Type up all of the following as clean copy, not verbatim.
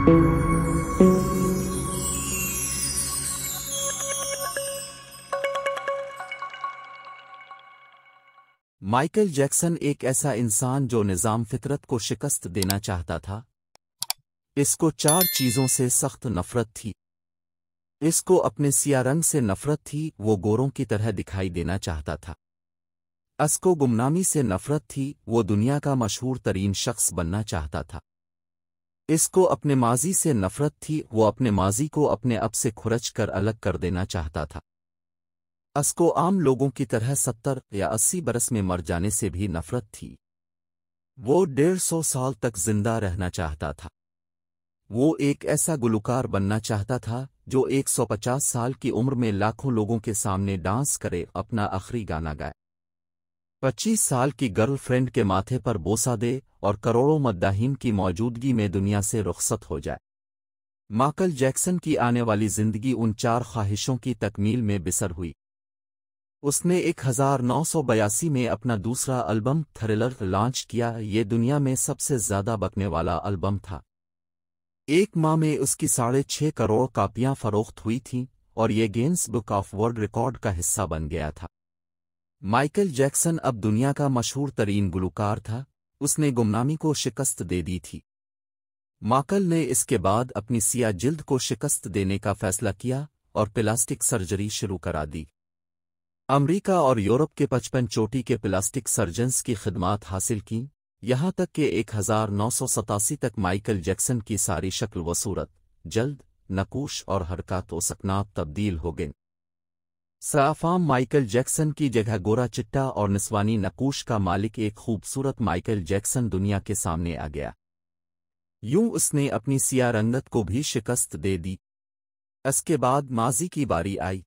Michael Jackson ایک ایسا انسان جو نظام فطرت کو شکست دینا چاہتا تھا۔ اس کو 4 چیزوں سے سخت نفرت تھی۔ اس کو اپنے سیاہ رنگ سے نفرت تھی، وہ گوروں کی طرح دکھائی دینا چاہتا تھا۔ اس کو گمنامی سے نفرت تھی، وہ دنیا کا مشہور ترین شخص بننا چاہتا تھا۔ اس کو اپنے ماضی سے نفرت تھی، وہ اپنے ماضی کو اپنے اب سے کھرچ کر الگ کر دینا چاہتا تھا۔ اس کو عام لوگوں کی طرح 70 یا 80 برس میں مر جانے سے بھی نفرت تھی۔ وہ 150 سال تک زندہ رہنا چاہتا تھا۔ وہ ایک ایسا گلوکار بننا چاہتا تھا جو 150 سال کی عمر میں لاکھوں لوگوں کے سامنے ڈانس کرے، اپنا آخری گانا گائے، 25 سال کی گرل فرینڈ کے ماتھے پر بوسہ دے اور کروڑوں مداحین کی موجودگی میں دنیا سے رخصت ہو جائے۔ مائیکل جیکسن کی آنے والی زندگی ان 4 خواہشوں کی تکمیل میں بسر ہوئی۔ اس نے 1982 میں اپنا دوسرا البم تھرلر لانچ کیا۔ یہ دنیا میں سب سے زیادہ بکنے والا البم تھا۔ 1 ماہ میں اس کی 6.5 کروڑ کاپیاں فروخت ہوئی تھیں اور یہ grains book of world record کا حصہ بن گیا تھا۔ مائیکل جیکسن اب دنیا کا مشہور ترین گلوکار تھا۔ اس نے گمنامی کو شکست دے دی تھی۔ مائیکل نے اس کے بعد اپنی سیاہ جلد کو شکست دینے کا فیصلہ کیا اور پلاسٹک سرجری شروع کرا دی۔ امریکہ اور یورپ کے 55 چوٹی کے پلاسٹک سرجنز کی خدمات حاصل کیں، یہاں تک کہ 1987 تک مائیکل جیکسن کی ساری شکل و صورت، جلد، نقوش اور حرکات و سکنات تبدیل ہو گئیں۔ صافام مائیکل جیکسن کی جگہ گورا چٹا اور نسوانی نقوش کا مالک ایک خوبصورت مائیکل جیکسن دنیا کے سامنے آ گیا۔ یوں اس نے اپنی سیاہ رنگت کو بھی شکست دے دی۔ اس کے بعد ماضی کی باری آئی۔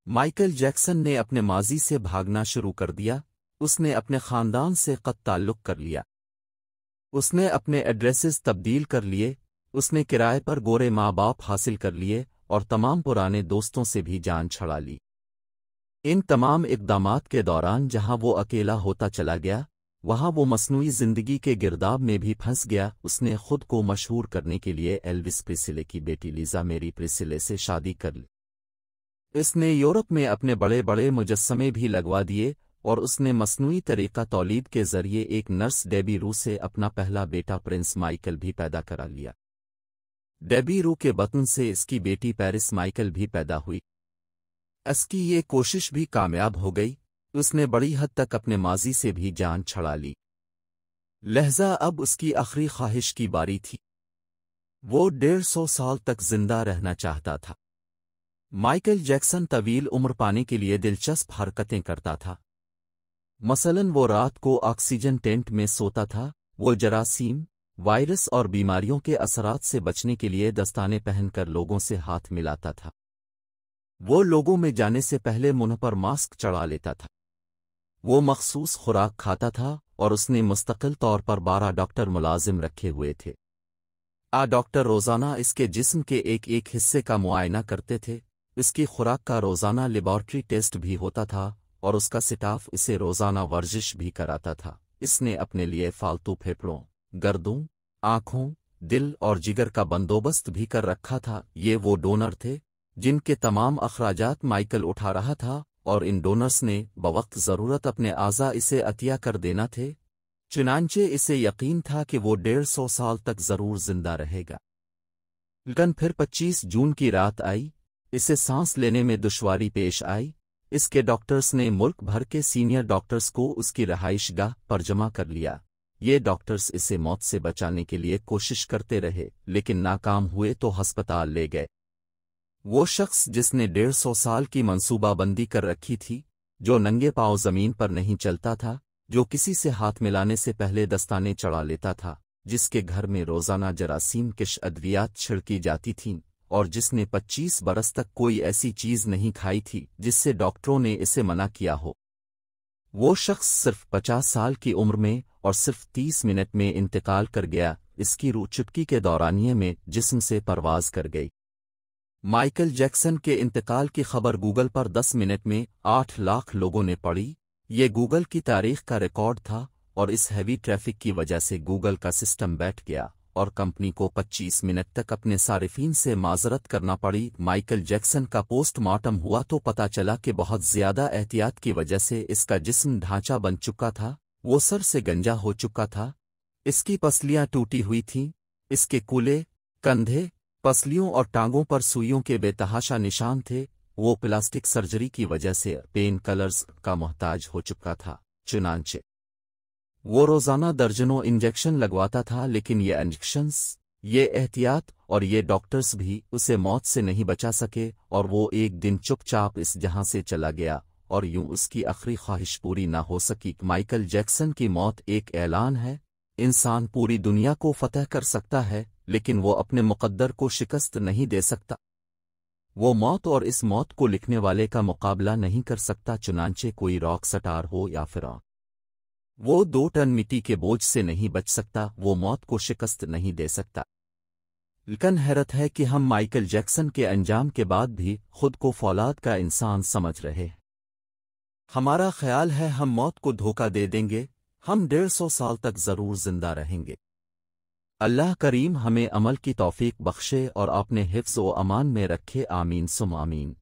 مائیکل جیکسن نے اپنے ماضی سے بھاگنا شروع کر دیا۔ اس نے اپنے خاندان سے قطع تعلق کر لیا۔ اس نے اپنے ایڈریسز تبدیل کر لیے۔ اس نے کرائے پر گورے ماں باپ حاصل کر لیے اور تمام پرانے دوستوں سے بھی جان چھڑا لی۔ ان تمام اقدامات کے دوران جہاں وہ اکیلا ہوتا چلا گیا، وہاں وہ مصنوعی زندگی کے گرداب میں بھی پھنس گیا۔ اس نے خود کو مشہور کرنے کے لیے ایلوس پریسلے کی بیٹی لیزا میری پریسلے سے شادی کر لی۔ اس نے یورپ میں اپنے بڑے بڑے مجسمے بھی لگوا دیے اور اس نے مصنوعی طریقہ تولید کے ذریعے ایک نرس ڈیبی رو سے اپنا پہلا بیٹا پرنس مائیکل بھی پیدا کرا لیا۔ ڈیبی رو کے بطن سے اس کی بیٹی پیرس مائیکل بھی پیدا ہوئی۔ اس کی یہ کوشش بھی کامیاب ہو گئی۔ اس نے بڑی حد تک اپنے ماضی سے بھی جان چھڑا لی۔ لہذا اب اس کی آخری خواہش کی باری تھی۔ وہ 150 سال تک زندہ رہنا چاہتا تھا۔ مائیکل جیکسن طویل عمر پانے کے لیے دلچسپ حرکتیں کرتا تھا۔ مثلاً وہ رات کو آکسیجن ٹینٹ میں سوتا تھا۔ وہ جراثیم، وائرس اور بیماریوں کے اثرات سے بچنے کے لیے دستانے پہن کر لوگوں سے ہاتھ ملاتا تھا۔ وہ لوگوں میں جانے سے پہلے منہ پر ماسک چڑھا لیتا تھا۔ وہ مخصوص خوراک کھاتا تھا اور اس نے مستقل طور پر 12 ڈاکٹر ملازم رکھے ہوئے تھے۔ ڈاکٹر روزانہ اس کے جسم کے ایک حصے کا معائنہ کرتے تھے۔ اس کی خوراک کا روزانہ لیبارٹری ٹیسٹ بھی ہوتا تھا اور اس کا سٹاف اسے روزانہ ورزش بھی کراتا تھا۔ اس نے اپنے لیے فالتو پھیپھڑوں، گردوں، آنکھوں، دل اور جگر کا بندوبست بھی کر رکھا تھا۔ یہ وہ ڈونر تھے جن کے تمام اخراجات مائیکل اٹھا رہا تھا اور ان ڈونرز نے بوقت ضرورت اپنے اعضاء اسے عطیہ کر دینا تھے۔ چنانچہ اسے یقین تھا کہ وہ 150 سال تک ضرور زندہ رہے گا۔ لیکن پھر 25 جون کی رات آئی۔ اسے سانس لینے میں دشواری پیش آئی۔ اس کے ڈاکٹرز نے ملک بھر کے سینئر ڈاکٹرز کو اس کی رہائش گاہ پر جمع کر لیا۔ یہ ڈاکٹرز اسے موت سے بچانے کے لیے کوشش کرتے رہے لیکن ناکام ہوئے تو ہسپتال لے گئے۔ وہ شخص جس نے 150 سال کی منصوبہ بندی کر رکھی تھی، جو ننگے پاؤں زمین پر نہیں چلتا تھا، جو کسی سے ہاتھ ملانے سے پہلے دستانے چڑھا لیتا تھا، جس کے گھر میں روزانہ جراثیم کش ادویات چھڑکی جاتی تھیں، اور جس نے 25 برس تک کوئی ایسی چیز نہیں کھائی تھی جس سے ڈاکٹروں نے اسے منع کیا ہو۔ وہ شخص صرف 50 سال کی عمر میں اور صرف 30 منٹ میں انتقال کر گیا۔ اس کی روح چٹکی کے دورانیے میں جسم سے پرواز کر گئی۔ مائیکل جیکسن کے انتقال کی خبر گوگل پر 10 منٹ میں 8 لاکھ لوگوں نے پڑھی۔ یہ گوگل کی تاریخ کا ریکارڈ تھا اور اس ہیوی ٹریفک کی وجہ سے گوگل کا سسٹم بیٹھ گیا اور کمپنی کو 25 منٹ تک اپنے صارفین سے معذرت کرنا پڑی۔ مائیکل جیکسن کا پوسٹ مارٹم ہوا تو پتہ چلا کہ بہت زیادہ احتیاط کی وجہ سے اس کا جسم ڈھانچہ بن چکا تھا، وہ سر سے گنجا ہو چکا تھا، اس کی پسلیاں ٹوٹی ہوئی تھیں، اس کے کولے، کندھے، پسلیوں اور ٹانگوں پر سوئیوں کے بے تحاشا نشان تھے۔ وہ پلاسٹک سرجری کی وجہ سے پین کلرز کا محتاج ہو چکا تھا، چنانچہ وہ روزانہ درجنوں انجیکشن لگواتا تھا، لیکن یہ انجیکشنز، یہ احتیاط اور یہ ڈاکٹرز بھی اسے موت سے نہیں بچا سکے، اور وہ ایک دن چپ چاپ اس جہاں سے چلا گیا، اور یوں اس کی آخری خواہش پوری نہ ہو سکی۔ مائیکل جیکسن کی موت ایک اعلان ہے۔ انسان پوری دنیا کو فتح کر سکتا ہے، لیکن وہ اپنے مقدر کو شکست نہیں دے سکتا۔ وہ موت اور اس موت کو لکھنے والے کا مقابلہ نہیں کر سکتا، چنانچہ کوئی راک سٹار ہو یا فرعون۔ وہ 2 ٹن مٹی کے بوجھ سے نہیں بچ سکتا، وہ موت کو شکست نہیں دے سکتا۔ لیکن حیرت ہے کہ ہم مائیکل جیکسن کے انجام کے بعد بھی خود کو فولاد کا انسان سمجھ رہے ہیں۔ ہمارا خیال ہے ہم موت کو دھوکہ دے دیں گے، ہم 150 سال تک ضرور زندہ رہیں گے۔ اللہ کریم ہمیں عمل کی توفیق بخشے اور اپنے حفظ و امان میں رکھے، آمین ثم آمین۔